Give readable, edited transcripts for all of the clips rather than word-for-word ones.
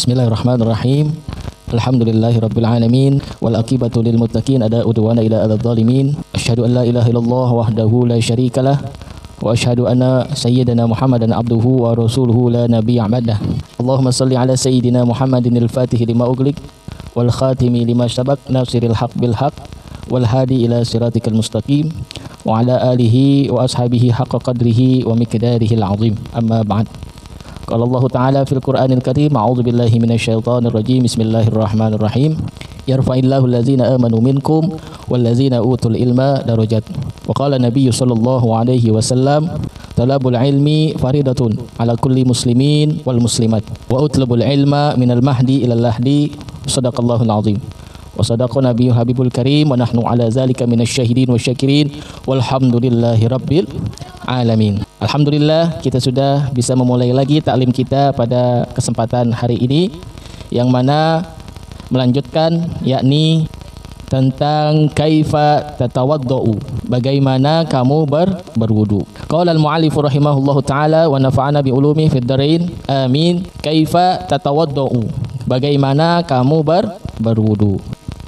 Bismillahirrahmanirrahim. Alhamdulillahirabbil alamin wal aqibatu lil muttaqin ada udwana ila adh-dhalimin. Asyhadu an la ilaha illallah wahdahu la syarikalah wa asyhadu anna sayyidana Muhammadan abduhu wa rasuluhu la nabiyya ba'dah. Allahumma shalli ala sayyidina Muhammadin al-fatih lima ughliq wal khatimi lima sabaq nasiril haq bil haq wal hadi ila siratikal mustaqim wa ala alihi wa ashabihi haqqa qadrihi wa miqdarihi al-azim. Amma ba'd. Qala Allah Ta'ala fil Qur'anil Karim, a'udzu billahi minasyaitonir rajim. Bismillahirrahmanirrahim. Yarfa'illahu allazina amanu minkum wallazina utul ilma darajat. Wa qala Nabiy sallallahu alaihi wasallam, talabul ilmi faridatun ala kulli muslimin wal muslimat wa utlubul ilma minal mahdi ilal lahdi. Shadaqallahul azim. Wa sadaqa Nabiyyul Habibul Karim wa nahnu ala zalika minasyahidin wasyakirin walhamdulillahi rabbil alamin. Alhamdulillah, kita sudah bisa memulai lagi taklim kita pada kesempatan hari ini, yang mana melanjutkan yakni tentang kaifa tatawaddau, bagaimana kamu berwudu. Qala al-mu'allif rahimahullahu taala wa nafa'ana bi ulumi fid dharain amin. Kaifa tatawaddau, bagaimana kamu berwudu.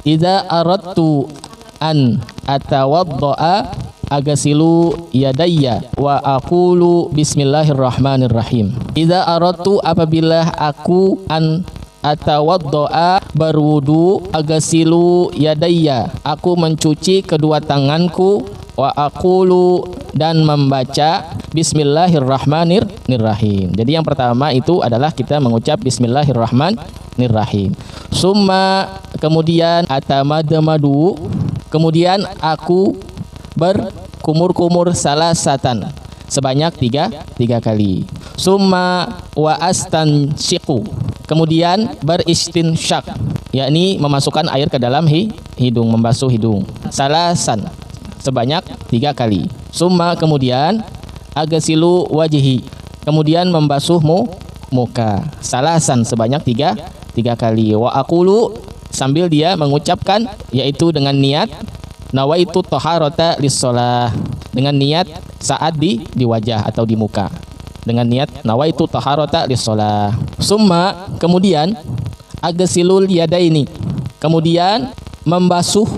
Idza aradtu an atawaddaa agasilu yadayya wa aqulu bismillahirrahmanirrahim. Idza aradtu, apabila aku an atawaddaa berwudu, agasilu yadayya, aku mencuci kedua tanganku, wa aqulu, dan membaca bismillahirrahmanirrahim. Jadi yang pertama itu adalah kita mengucap bismillahirrahmanirrahim. Summa, kemudian atamadamadu, kemudian aku berkumur-kumur salasatan, sebanyak tiga kali. Summa wa astansyiqu, kemudian beristinsyak, yakni memasukkan air ke dalam hidung, membasuh hidung, salasan, sebanyak 3 kali. Summa, kemudian agasilu wajhi, kemudian membasuh muka, salasan, sebanyak 3 kali. Wa aqulu, sambil dia mengucapkan, yaitu dengan niat nawaitu taharata lis-shalah, dengan niat saat di wajah atau di muka, dengan niat nawaitu taharata lis-shalah. Summa, kemudian agsilul yadaini, kemudian membasuh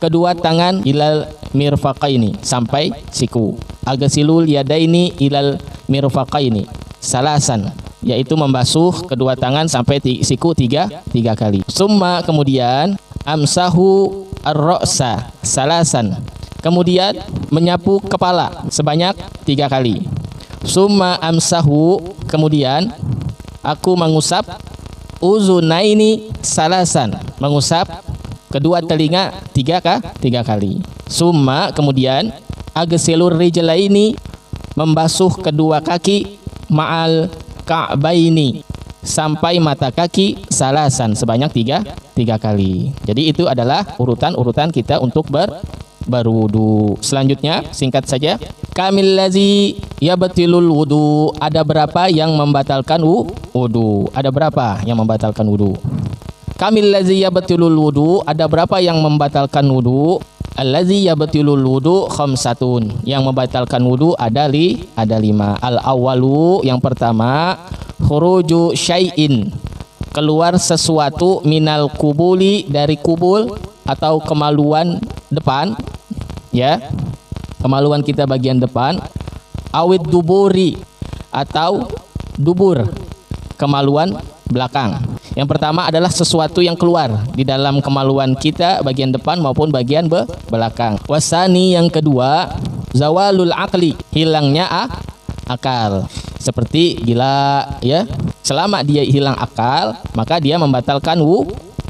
kedua tangan ilal mirfaqaini, sampai siku. Agsilul yadaini ilal mirfaqaini salasan, yaitu membasuh kedua tangan sampai siku 3 kali. Summa, kemudian amsahu ar-ra'sa salasan, kemudian menyapu kepala sebanyak 3 kali. Summa amsahu, kemudian aku mengusap uzunaini salasan, mengusap kedua telinga 3 kali. Summa, kemudian agsilur rijlaini, membasuh kedua kaki, ma'al ka'baini, sampai mata kaki, salasan, sebanyak 3 kali. Jadi itu adalah urutan kita untuk berwudu. Selanjutnya, singkat saja, kamil lazi yabtilul wudu, ada berapa yang membatalkan wudu? Ada berapa yang membatalkan wudu? Kamil lazi yabtilul wudu, ada berapa yang membatalkan wudu? Allazi yabtilul wudu khamsatun, yang membatalkan wudu ada 5. Al-awwalu, yang pertama, khuruju syai'in, keluar sesuatu, minal kubuli, dari kubul atau kemaluan depan, ya, kemaluan kita bagian depan. Awid duburi, atau dubur, kemaluan belakang. Yang pertama adalah sesuatu yang keluar di dalam kemaluan kita bagian depan maupun bagian belakang. Wasani, yang kedua, zawalul aqli, hilangnya akal. Seperti gila, ya, selama dia hilang akal, maka dia membatalkan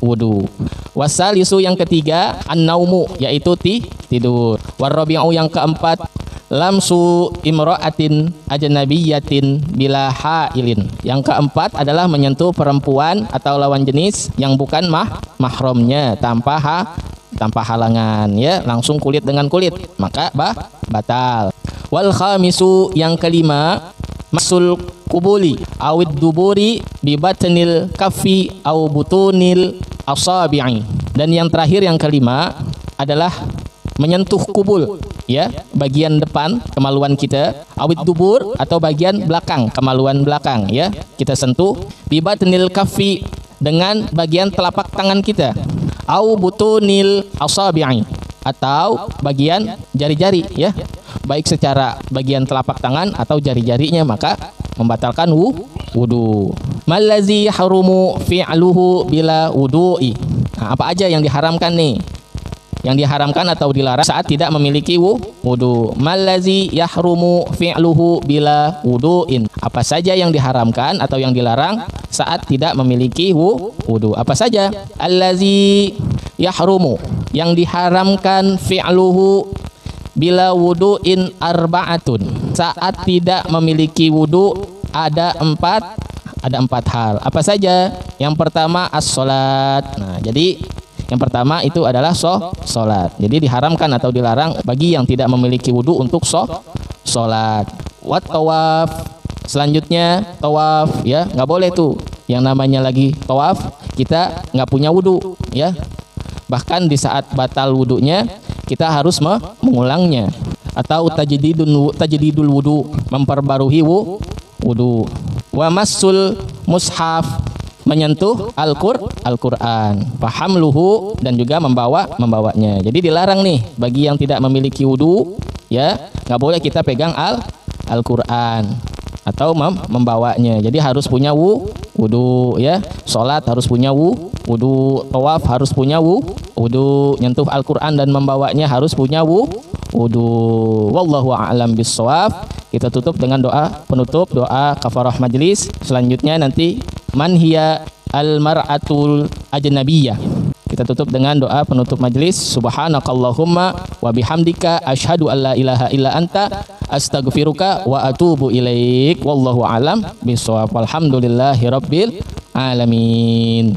wudu. Wasalisu, yang ketiga, an-naumu, yaitu tidur. Warabi'u, yang keempat, lamsu imra'atin ajnabiyatin bila hailin. Yang keempat adalah menyentuh perempuan atau lawan jenis yang bukan mahramnya tanpa halangan, ya, langsung kulit dengan kulit, maka batal. Wal khamisu, yang kelima, masul kubuli awid duburi bi batnil kaffi au butunil asabi'i. Dan yang terakhir, yang kelima, adalah menyentuh kubul ya, bagian depan kemaluan kita, awid dubur atau bagian belakang kemaluan belakang ya, kita sentuh bi batnil kaffi dengan bagian telapak tangan kita, au butunil asabi'i atau bagian jari-jari ya, baik secara bagian telapak tangan atau jari-jarinya, maka membatalkan wudu. Mallazi harumu fi'luhu bila wudu'i. Nah, apa aja yang diharamkan nih? Yang diharamkan atau dilarang saat tidak memiliki wudu. Mallazi yahrumu fi'luhu bila wudu'in. Apa saja yang diharamkan atau yang dilarang saat tidak memiliki wudu. Apa saja? Allazi yahrumu, yang diharamkan fi'luhu bila wudu'in arba'atun. Saat tidak memiliki wudu ada empat hal. Apa saja? Yang pertama as-sholat. Nah, jadi yang pertama itu adalah sholat. Jadi diharamkan atau dilarang bagi yang tidak memiliki wudu untuk sholat. Wat tawaf. Selanjutnya tawaf ya, nggak boleh tuh. Yang namanya lagi tawaf kita nggak punya wudu ya. Bahkan di saat batal wudunya kita harus mengulangnya. Atau tajdidul wudu, memperbarui wudu. Wa massul mushaf, menyentuh Al-Qur'an, fahamluhu, dan juga membawanya. Jadi dilarang nih bagi yang tidak memiliki wudu ya, nggak boleh kita pegang Al-Qur'an atau membawanya. Jadi harus punya wudu ya. Salat harus punya wudu, tawaf harus punya wudu, nyentuh Al-Qur'an dan membawanya harus punya wudu. Wallahu a'lam bissawab. Kita tutup dengan doa penutup, doa kafarah majlis. Selanjutnya nanti man hiya al-mar'atul ajnabiyah. Kita tutup dengan doa penutup majlis. Subhanakallahumma wa bihamdika asyhadu an la ilaha illa anta astaghfiruka wa atubu ilaik. Wallahu a'lam bissawab. Walhamdulillahirabbil alamin.